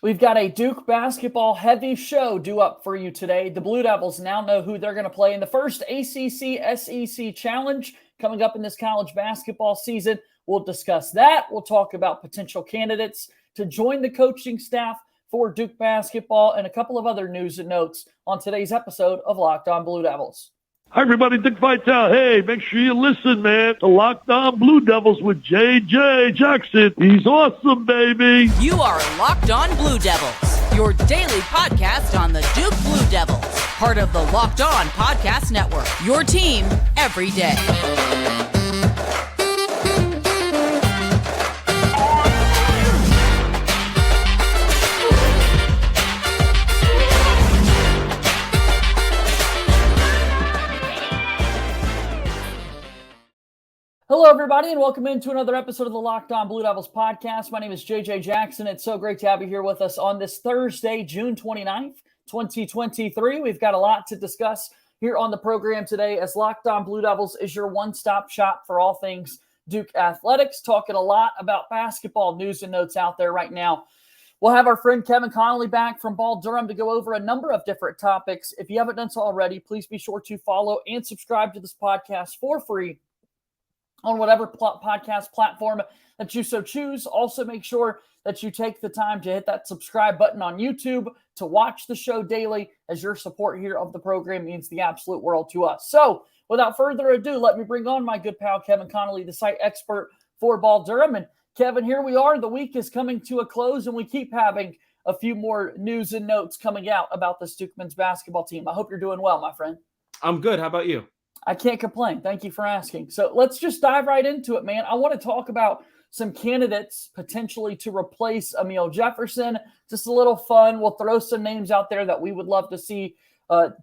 We've got a Duke basketball heavy show due up for you today. The Blue Devils now know who they're going to play in the first ACC-SEC Challenge coming up in this college basketball season. We'll discuss that. We'll talk about potential candidates to join the coaching staff for Duke basketball and a couple of other news and notes on today's episode of Locked On Blue Devils. Hi, everybody. Dick Vitale. Hey, make sure you listen, man, to Locked On Blue Devils with J.J. Jackson. He's awesome, baby. You are Locked On Blue Devils, your daily podcast on the Duke Blue Devils, part of the Locked On Podcast Network, your team every day. Hello, everybody, and welcome into another episode of the Locked On Blue Devils podcast. My name is JJ Jackson. It's so great to have you here with us on this Thursday, June 29th, 2023. We've got a lot to discuss here on the program today as Locked On Blue Devils is your one-stop shop for all things Duke athletics, talking a lot about basketball news and notes out there right now. We'll have our friend Kevin Connelly back from Durham to go over a number of different topics. If you haven't done so already, please be sure to follow and subscribe to this podcast for free on whatever podcast platform that you so choose. Also, make sure that you take the time to hit that subscribe button on YouTube to watch the show daily, as your support here of the program means the absolute world to us. So, without further ado, let me bring on my good pal Kevin Connelly, the site expert for Durham. And Kevin, here we are. The week is coming to a close, and we keep having a few more news and notes coming out about the Duke men's basketball team. I hope you're doing well, my friend. I'm good. How about you? I can't complain. Thank you for asking. So let's just dive right into it, man. I want to talk about some candidates potentially to replace Amile Jefferson. Just a little fun. We'll throw some names out there that we would love to see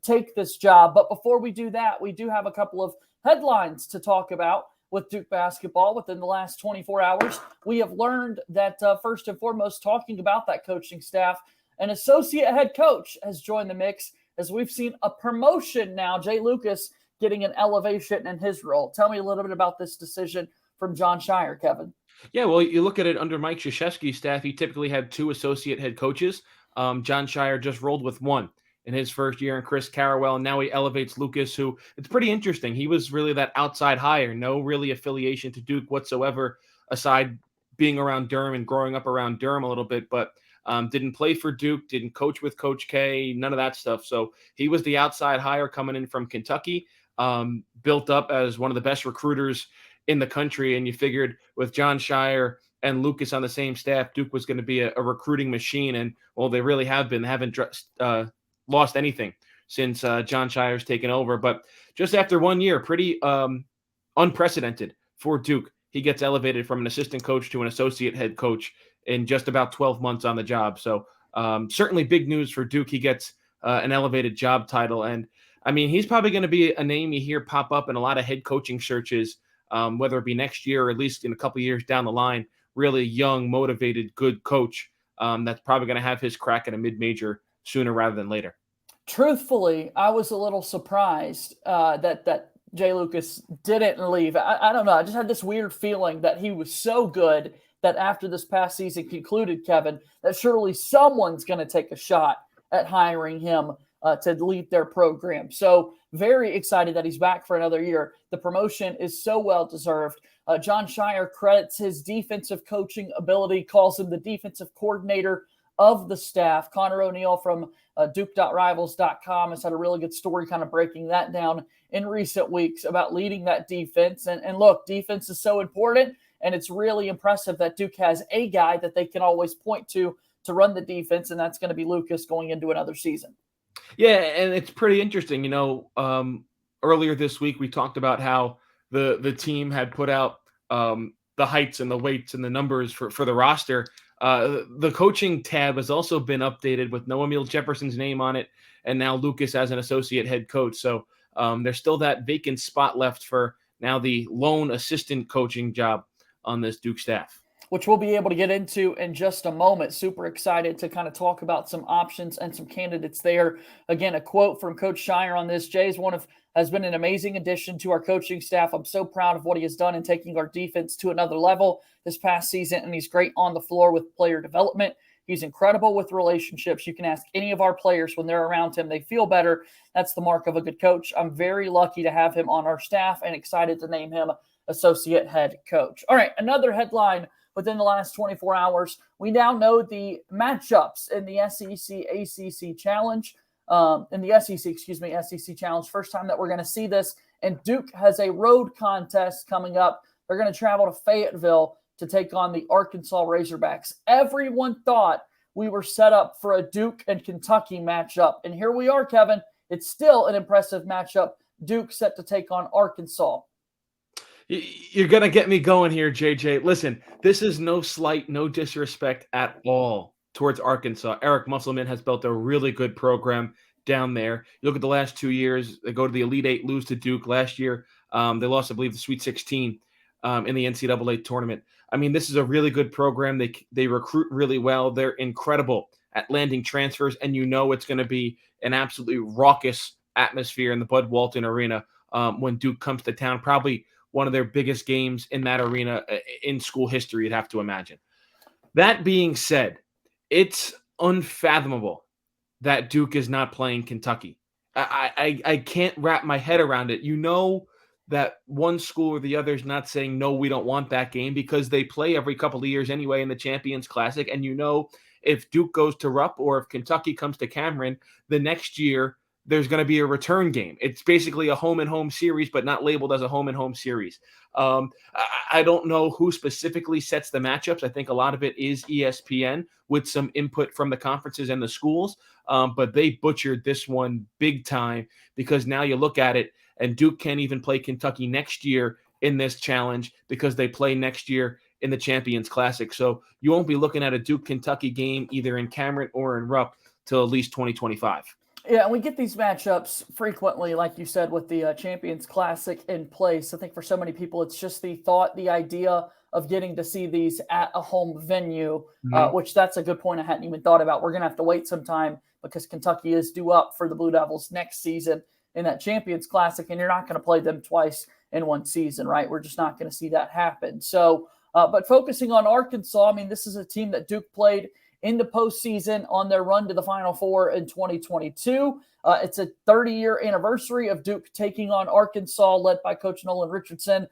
take this job. But before we do that, we do have a couple of headlines to talk about with Duke basketball within the last 24 hours. We have learned that first and foremost, talking about that coaching staff, an associate head coach has joined the mix as we've seen a promotion now. Jay Lucas getting an elevation in his role. Tell me a little bit about this decision from Jon Scheyer, Kevin. Yeah, well, you look at it under Mike Krzyzewski's staff, he typically had two associate head coaches. Jon Scheyer just rolled with one in his first year, and Chris Carrawell, and now he elevates Lucas, who it's pretty interesting. He was really that outside hire, no really affiliation to Duke whatsoever, aside being around Durham and growing up around Durham a little bit, but didn't play for Duke, didn't coach with Coach K, none of that stuff. So he was the outside hire coming in from Kentucky. Built up as one of the best recruiters in the country. And you figured with Jon Scheyer and Lucas on the same staff, Duke was going to be a recruiting machine. And, well, they really have been. They haven't lost anything since Jon Scheyer's taken over. But just after 1 year, pretty unprecedented for Duke. He gets elevated from an assistant coach to an associate head coach in just about 12 months on the job. So certainly big news for Duke. He gets an elevated job title. And, I mean, he's probably going to be a name you hear pop up in a lot of head coaching searches, whether it be next year or at least in a couple of years down the line. Really young, motivated, good coach that's probably going to have his crack at a mid-major sooner rather than later. Truthfully, I was a little surprised that Jay Lucas didn't leave. I don't know. I just had this weird feeling that he was so good that after this past season concluded, Kevin, that surely someone's going to take a shot at hiring him to lead their program. So very excited that he's back for another year. The promotion is so well-deserved. Jon Scheyer credits his defensive coaching ability, calls him the defensive coordinator of the staff. Connor O'Neill from Duke.Rivals.com has had a really good story kind of breaking that down in recent weeks about leading that defense. And look, defense is so important, and it's really impressive that Duke has a guy that they can always point to run the defense, and that's going to be Lucas going into another season. Yeah, and it's pretty interesting. You know, earlier this week we talked about how the team had put out the heights and the weights and the numbers for the roster. The coaching tab has also been updated with no Amile Jefferson's name on it, and now Lucas as an associate head coach. So there's still that vacant spot left for now the lone assistant coaching job on this Duke staff. which we'll be able to get into in just a moment. Super excited to kind of talk about some options and some candidates there. Again, a quote from Coach Scheyer on this: Jay has been an amazing addition to our coaching staff. I'm so proud of what he has done in taking our defense to another level this past season, and he's great on the floor with player development. He's incredible with relationships. You can ask any of our players when they're around him, they feel better. That's the mark of a good coach. I'm very lucky to have him on our staff and excited to name him associate head coach. All right, another headline within the last 24 hours. We now know the matchups in the SEC Challenge. SEC Challenge. First time that we're going to see this. And Duke has a road contest coming up. They're going to travel to Fayetteville to take on the Arkansas Razorbacks. Everyone thought we were set up for a Duke and Kentucky matchup. And here we are, Kevin. It's still an impressive matchup. Duke set to take on Arkansas. You're going to get me going here, JJ. Listen, this is no slight, no disrespect at all towards Arkansas. Eric Musselman has built a really good program down there. You look at the last 2 years, they go to the Elite Eight, lose to Duke. Last year, they lost, I believe, the Sweet 16 in the NCAA tournament. I mean, this is a really good program. They recruit really well. They're incredible at landing transfers, and it's going to be an absolutely raucous atmosphere in the Bud Walton Arena when Duke comes to town. Probably one of their biggest games in that arena in school history, you'd have to imagine. That being said, it's unfathomable that Duke is not playing Kentucky. I can't wrap my head around it. That one school or the other is not saying, no, we don't want that game, because they play every couple of years anyway in the Champions Classic. And if Duke goes to Rupp or if Kentucky comes to Cameron, the next year there's going to be a return game. It's basically a home-and-home series, but not labeled as a home-and-home series. I don't know who specifically sets the matchups. I think a lot of it is ESPN with some input from the conferences and the schools, but they butchered this one big time, because now you look at it, and Duke can't even play Kentucky next year in this challenge because they play next year in the Champions Classic. So you won't be looking at a Duke-Kentucky game either in Cameron or in Rupp till at least 2025. Yeah, and we get these matchups frequently, like you said, with the Champions Classic in place. I think for so many people, it's just the idea of getting to see these at a home venue, which that's a good point I hadn't even thought about. We're going to have to wait some time because Kentucky is due up for the Blue Devils next season in that Champions Classic, and you're not going to play them twice in one season, right? We're just not going to see that happen. So, but focusing on Arkansas, I mean, this is a team that Duke played in the postseason on their run to the Final Four in 2022. It's a 30-year anniversary of Duke taking on Arkansas, led by Coach Nolan Richardson.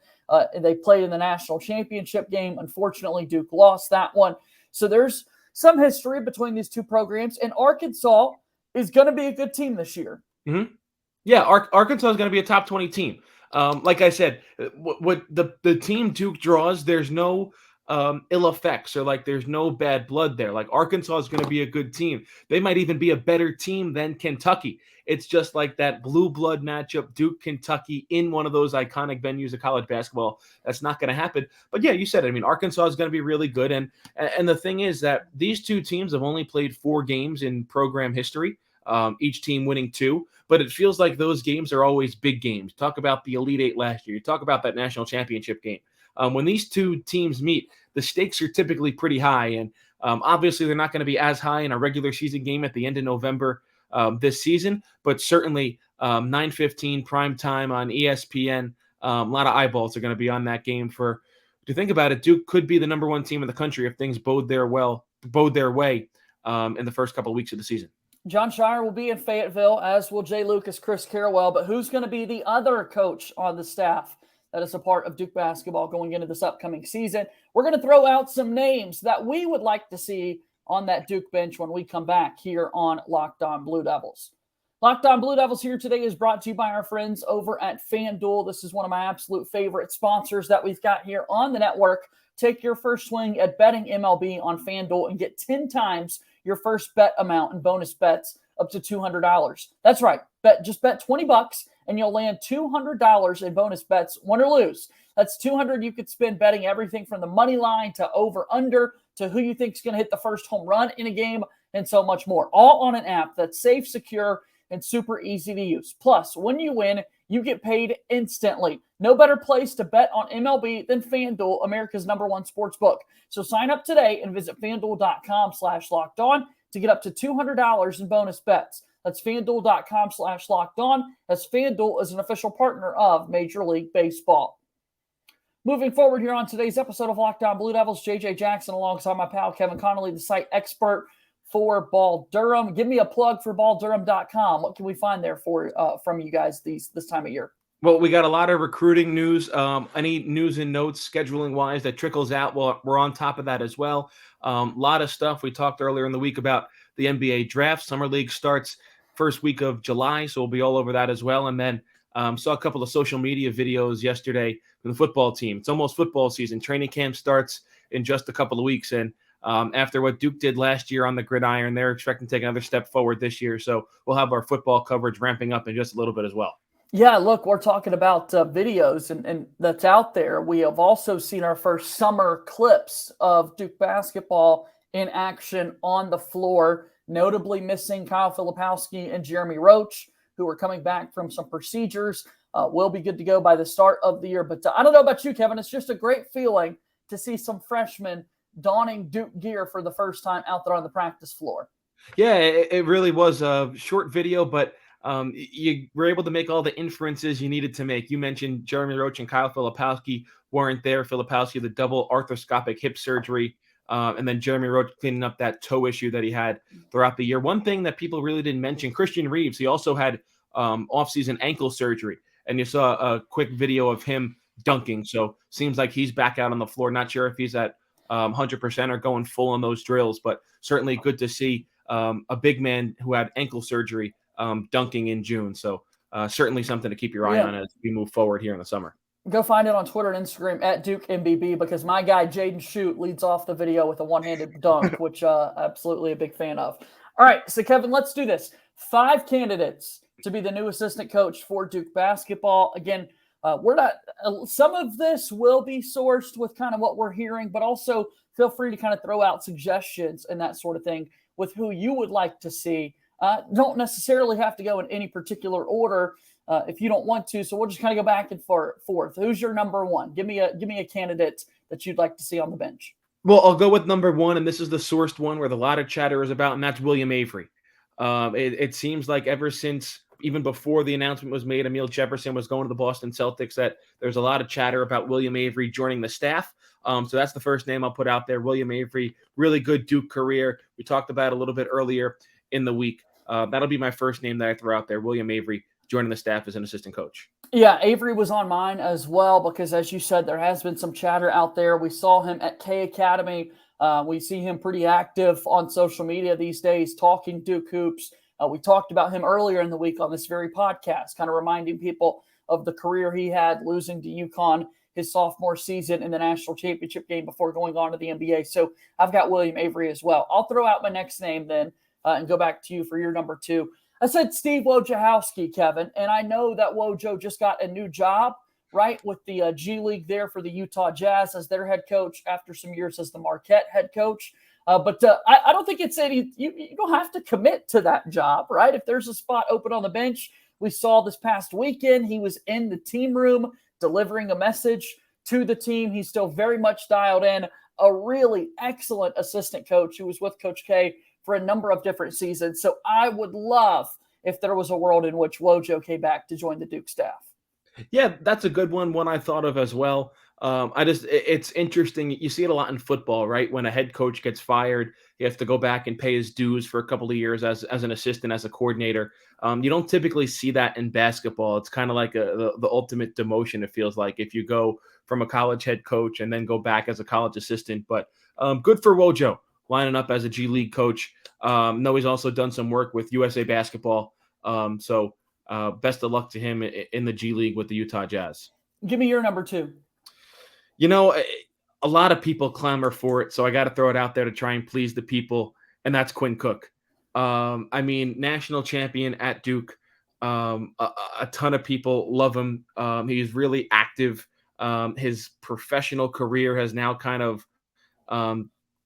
They played in the national championship game. Unfortunately, Duke lost that one. So there's some history between these two programs, and Arkansas is going to be a good team this year. Mm-hmm. Yeah, Arkansas is going to be a top 20 team. Like I said, what the team Duke draws, there's no ill effects, or there's no bad blood there. Arkansas is going to be a good team. They might even be a better team than Kentucky. It's just like that blue blood matchup, Duke, Kentucky, in one of those iconic venues of college basketball. That's not going to happen. But yeah, you said it. I mean, Arkansas is going to be really good. And the thing is that these two teams have only played 4 games in program history, each team winning 2. But it feels like those games are always big games. Talk about the Elite Eight last year. You talk about that national championship game. When these two teams meet, the stakes are typically pretty high. And obviously, they're not going to be as high in a regular season game at the end of November this season. But certainly, 9:15 prime time on ESPN. A lot of eyeballs are going to be on that game. To think about it, Duke could be the number 1 team in the country if things bode their way in the first couple of weeks of the season. Jon Scheyer will be in Fayetteville, as will Jay Lucas, Chris Carrawell. But who's going to be the other coach on the staff that is a part of Duke basketball going into this upcoming season? We're going to throw out some names that we would like to see on that Duke bench when we come back here on Locked On Blue Devils. Locked On Blue Devils here today is brought to you by our friends over at FanDuel. This is one of my absolute favorite sponsors that we've got here on the network. Take your first swing at betting MLB on FanDuel and get 10 times your first bet amount in bonus bets up to $200. That's right. Just bet $20 and you'll land $200 in bonus bets, win or lose. That's $200 you could spend betting everything from the money line to over under to who you think is going to hit the first home run in a game and so much more. All on an app that's safe, secure, and super easy to use. Plus, when you win, you get paid instantly. No better place to bet on MLB than FanDuel, America's #1 sports book. So sign up today and visit FanDuel.com/lockedon to get up to $200 in bonus bets. That's FanDuel.com/lockedon, as FanDuel is an official partner of Major League Baseball. Moving forward here on today's episode of Locked On Blue Devils, JJ Jackson alongside my pal Kevin Connelly, the site expert for Ball Durham. Give me a plug for balldurham.com. What can we find there from you guys this time of year? Well, we got a lot of recruiting news. Any news and notes scheduling wise that trickles out, well, we're on top of that as well. A lot of stuff. We talked earlier in the week about the NBA draft. Summer League starts first week of July, so we'll be all over that as well. And then saw a couple of social media videos yesterday from the football team. It's almost football season. Training camp starts in just a couple of weeks. And after what Duke did last year on the gridiron, they're expecting to take another step forward this year. So we'll have our football coverage ramping up in just a little bit as well. Yeah, look, we're talking about videos and that's out there. We have also seen our first summer clips of Duke basketball in action on the floor, notably missing Kyle Filipowski and Jeremy Roach, who are coming back from some procedures. Will be good to go by the start of the year. But I don't know about you, Kevin. It's just a great feeling to see some freshmen donning Duke gear for the first time out there on the practice floor. Yeah, it really was a short video, but you were able to make all the inferences you needed to make. You mentioned Jeremy Roach and Kyle Filipowski weren't there. Filipowski, the double arthroscopic hip surgery, and then Jeremy Roach cleaning up that toe issue that he had throughout the year. One thing that people really didn't mention, Christian Reeves, he also had offseason ankle surgery, and you saw a quick video of him dunking. So seems like he's back out on the floor. Not sure if he's at 100% or going full on those drills, but certainly good to see a big man who had ankle surgery dunking in June. So certainly something to keep your eye on as we move forward here in the summer. Go find it on Twitter and Instagram at DukeMBB, because my guy Jaden Shute leads off the video with a one-handed dunk, which absolutely a big fan of. All right, so Kevin, let's do this. 5 candidates to be the new assistant coach for Duke basketball. Again, we're not. Some of this will be sourced with kind of what we're hearing, but also feel free to kind of throw out suggestions and that sort of thing with who you would like to see. Don't necessarily have to go in any particular order if you don't want to. So we'll just kind of go back and forth. Who's your number one? Give me a candidate that you'd like to see on the bench. Well, I'll go with number one, and this is the sourced one where a lot of chatter is about, and that's William Avery. It seems like ever since, even before the announcement was made, Amile Jefferson was going to the Boston Celtics, that there's a lot of chatter about William Avery joining the staff. So that's the first name I'll put out there. William Avery, really good Duke career. We talked about it a little bit earlier in the week. That'll be my first name that I throw out there. William Avery joining the staff as an assistant coach. Yeah, Avery was on mine as well because, as you said, there has been some chatter out there. We saw him at K Academy. We see him pretty active on social media these days, talking Duke hoops. We talked about him earlier in the week on this very podcast, kind of reminding people of the career he had, losing to UConn his sophomore season in the national championship game before going on to the NBA. So I've got William Avery as well. I'll throw out my next name then and go back to you for your number two. I said Steve Wojciechowski, Kevin, and I know that Wojo just got a new job, right, with the G League there for the Utah Jazz as their head coach after some years as the Marquette head coach. But I don't think it's any – you don't have to commit to that job, right? If there's a spot open on the bench, we saw this past weekend he was in the team room delivering a message to the team. He's still very much dialed in, a really excellent assistant coach who was with Coach K for a number of different seasons. So I would love if there was a world in which Wojo came back to join the Duke staff. Yeah, that's a good one I thought of as well. It's interesting. You see it a lot in football, right? When a head coach gets fired, he has to go back and pay his dues for a couple of years as an assistant, as a coordinator. You don't typically see that in basketball. It's kind of like the ultimate demotion, it feels like, if you go from a college head coach and then go back as a college assistant. But good for Wojo lining up as a G League coach. No, he's also done some work with USA Basketball. So best of luck to him in the G League with the Utah Jazz. Give me your number two. You know, a lot of people clamor for it, so I got to throw it out there to try and please the people, and that's Quinn Cook. I mean, national champion at Duke. A ton of people love him. He's really active. His professional career has now kind of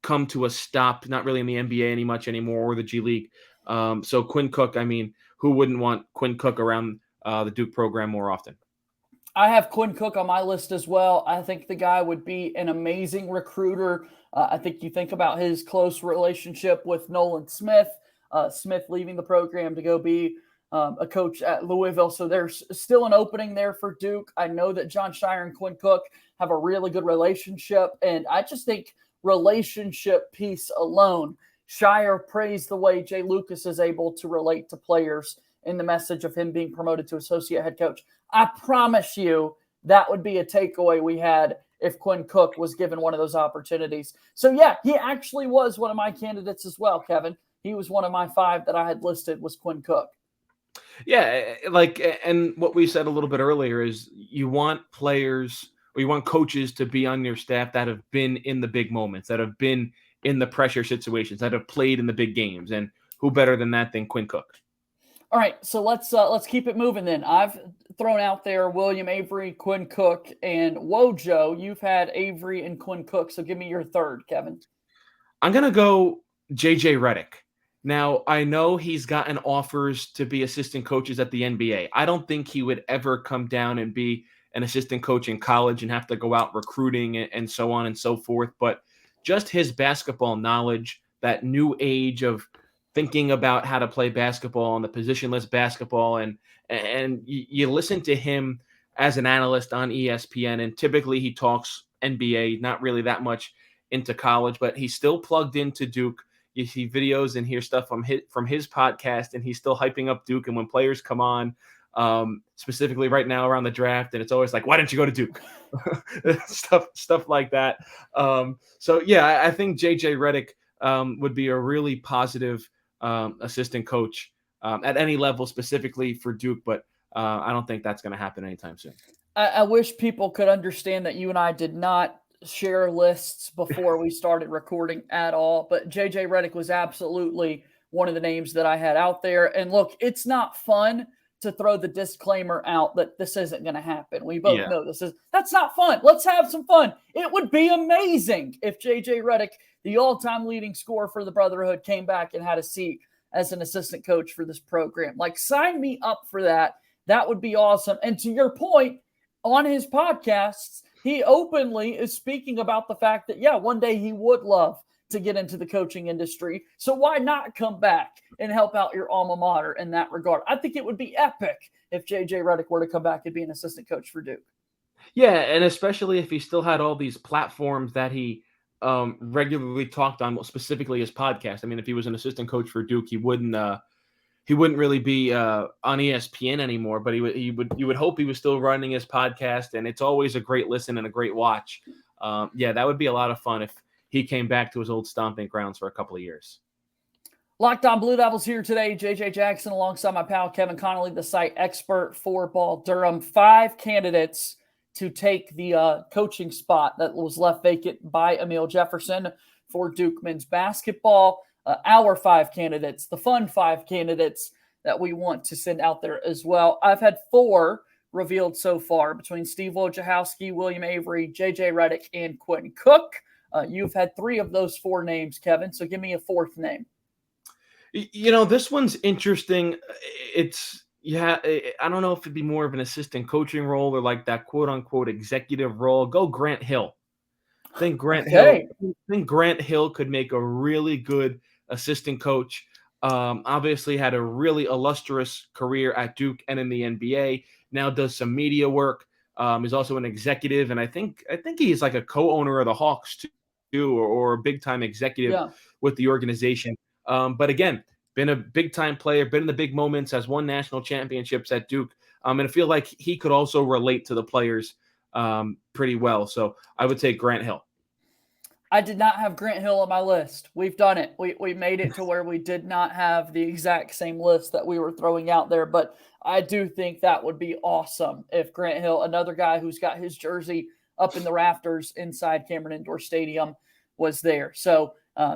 come to a stop, not really in the NBA much anymore or the G League. So Quinn Cook, I mean, who wouldn't want Quinn Cook around the Duke program more often. I have Quinn Cook on my list as well. I think the guy would be an amazing recruiter. I think you think about his close relationship with Nolan Smith, Smith leaving the program to go be a coach at Louisville. So there's still an opening there for Duke. I know that Jon Scheyer and Quinn Cook have a really good relationship. And I just think relationship piece alone, Scheyer praised the way Jay Lucas is able to relate to players in the message of him being promoted to associate head coach. I promise you that would be a takeaway we had if Quinn Cook was given one of those opportunities. So, yeah, he actually was one of my candidates as well, Kevin. He was one of my 5 that I had listed was Quinn Cook. Yeah, and what we said a little bit earlier is you want players or you want coaches to be on your staff that have been in the big moments, that have been in the pressure situations, that have played in the big games. And who better than that than Quinn Cook? All right, so let's keep it moving then. I've thrown out there William Avery, Quinn Cook, and Wojo. You've had Avery and Quinn Cook, so give me your third, Kevin. I'm going to go JJ Redick. Now, I know he's gotten offers to be assistant coaches at the NBA. I don't think he would ever come down and be an assistant coach in college and have to go out recruiting and so on and so forth. But just his basketball knowledge, that new age of thinking about how to play basketball and the positionless basketball. And you listen to him as an analyst on ESPN, and typically he talks NBA, not really that much into college, but he's still plugged into Duke. You see videos and hear stuff from his podcast, and he's still hyping up Duke. And when players come on, specifically right now around the draft, and it's always like, why didn't you go to Duke? stuff like that. So yeah, I think JJ Redick would be a really positive assistant coach at any level, specifically for Duke, but I don't think that's going to happen anytime soon. I wish people could understand that you and I did not share lists before we started recording at all, but JJ Redick was absolutely one of the names that I had out there. And look, it's not fun to throw the disclaimer out that this isn't going to happen. We both know that's not fun. Let's have some fun. It would be amazing if JJ Redick, the all-time leading scorer for the Brotherhood, came back and had a seat as an assistant coach for this program. Like, sign me up for that. That would be awesome. And to your point, on his podcasts, he openly is speaking about the fact that, yeah, one day he would love to get into the coaching industry. So why not come back and help out your alma mater in that regard? I think it would be epic if JJ Redick were to come back and be an assistant coach for Duke. Yeah, and especially if he still had all these platforms that he regularly talked on, specifically his podcast. I mean, if he was an assistant coach for Duke, he wouldn't really be on ESPN anymore, but you would hope he was still running his podcast, and it's always a great listen and a great watch. Yeah, that would be a lot of fun if he came back to his old stomping grounds for a couple of years. Locked On Blue Devils here today. JJ Jackson alongside my pal Kevin Connelly, the site expert for Ball Durham. 5 candidates to take the coaching spot that was left vacant by Amile Jefferson for Duke men's basketball. Our 5 candidates, the fun 5 candidates that we want to send out there as well. I've had 4 revealed so far between Steve Wojciechowski, William Avery, JJ Redick, and Quinn Cook. You've had 3 of those 4 names, Kevin, so give me a 4th name. You know, this one's interesting. I don't know if it'd be more of an assistant coaching role or like that quote-unquote executive role. Go Grant Hill. I think Grant Hill could make a really good assistant coach. Obviously had a really illustrious career at Duke and in the NBA. Now does some media work. Is also an executive, and I think he's like a co-owner of the Hawks too, or a big-time executive with the organization. But again, been a big-time player, been in the big moments, has won national championships at Duke, and I feel like he could also relate to the players pretty well. So I would take Grant Hill. I did not have Grant Hill on my list. We've done it. We made it to where we did not have the exact same list that we were throwing out there, but I do think that would be awesome if Grant Hill, another guy who's got his jersey up in the rafters inside Cameron Indoor Stadium, was there. So,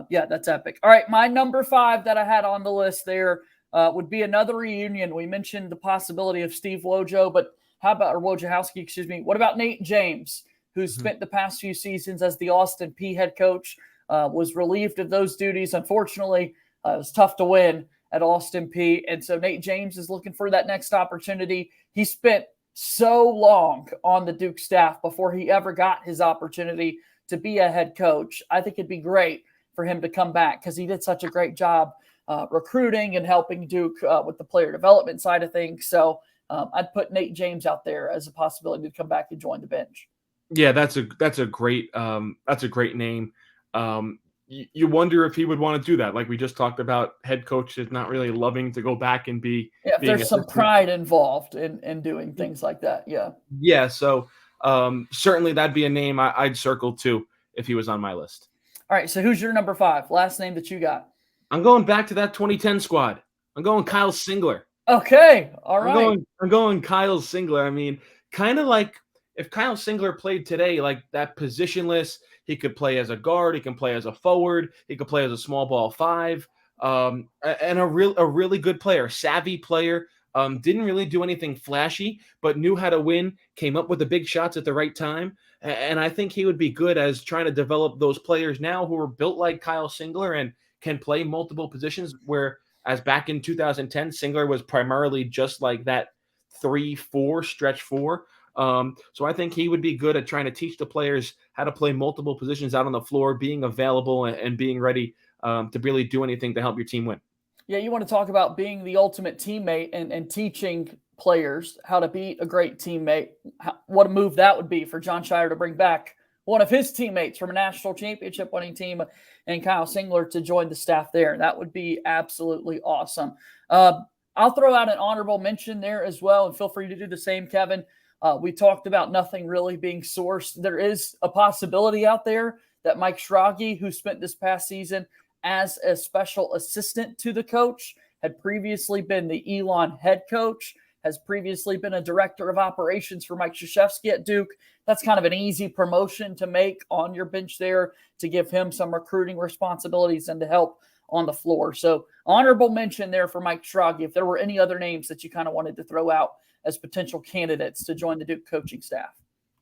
yeah, that's epic. All right, my number 5 that I had on the list there would be another reunion. We mentioned the possibility of Steve Wojciechowski, but Wojciechowski, excuse me. What about Nate James, who's spent the past few seasons as the Austin Peay head coach, was relieved of those duties. Unfortunately, it was tough to win at Austin Peay. And so Nate James is looking for that next opportunity. He spent so long on the Duke staff before he ever got his opportunity to be a head coach. I think it'd be great for him to come back because he did such a great job recruiting and helping Duke with the player development side of things. So I'd put Nate James out there as a possibility to come back and join the bench. Yeah, that's a great name. You wonder if he would want to do that. Like we just talked about, head coaches not really loving to go back and be. Yeah, if there's some pride involved in doing things like that. Yeah. Yeah. So certainly that'd be a name I'd circle too if he was on my list. All right. So who's your number 5? Last name that you got? I'm going back to that 2010 squad. I'm going Kyle Singler. Okay. All right. I'm going Kyle Singler. I mean, kind of like if Kyle Singler played today, like that positionless, he could play as a guard, he can play as a forward, he could play as a small ball 5, and a really good player, savvy player. Didn't really do anything flashy, but knew how to win, came up with the big shots at the right time. And I think he would be good as trying to develop those players now who are built like Kyle Singler and can play multiple positions, whereas back in 2010, Singler was primarily just like that 3-4 stretch 4. So I think he would be good at trying to teach the players how to play multiple positions out on the floor, being available and being ready to really do anything to help your team win. Yeah, you want to talk about being the ultimate teammate and teaching players how to be a great teammate. What a move that would be for Jon Scheyer to bring back one of his teammates from a national championship winning team and Kyle Singler to join the staff there. That would be absolutely awesome. I'll throw out an honorable mention there as well, and feel free to do the same, Kevin. We talked about nothing really being sourced. There is a possibility out there that Mike Schrage, who spent this past season as a special assistant to the coach, had previously been the Elon head coach, has previously been a director of operations for Mike Krzyzewski at Duke. That's kind of an easy promotion to make on your bench there to give him some recruiting responsibilities and to help on the floor. So honorable mention there for Mike Schrage. If there were any other names that you kind of wanted to throw out as potential candidates to join the Duke coaching staff.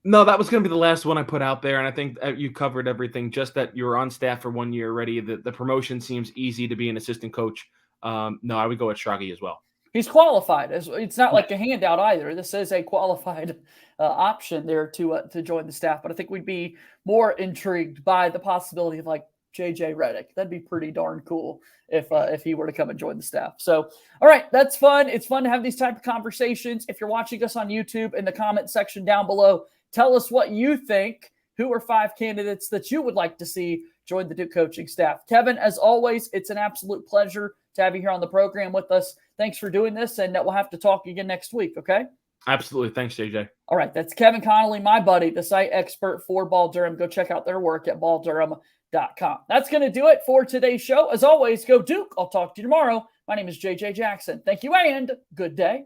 No, that was going to be the last one I put out there, and I think you covered everything. Just that you were on staff for 1 year already. The promotion seems easy to be an assistant coach. No, I would go with Schrage as well. He's qualified. It's not like a handout either. This is a qualified option there to join the staff. But I think we'd be more intrigued by the possibility of like JJ Redick. That'd be pretty darn cool if he were to come and join the staff. So, all right, that's fun. It's fun to have these type of conversations. If you're watching us on YouTube, in the comment section down below, tell us what you think. Who are 5 candidates that you would like to see join the Duke coaching staff? Kevin, as always, it's an absolute pleasure to have you here on the program with us. Thanks for doing this, and we'll have to talk again next week, okay? Absolutely. Thanks, JJ. All right, that's Kevin Connelly, my buddy, the site expert for Ball Durham. Go check out their work at balldurham.com. That's going to do it for today's show. As always, go Duke. I'll talk to you tomorrow. My name is JJ Jackson. Thank you, and good day.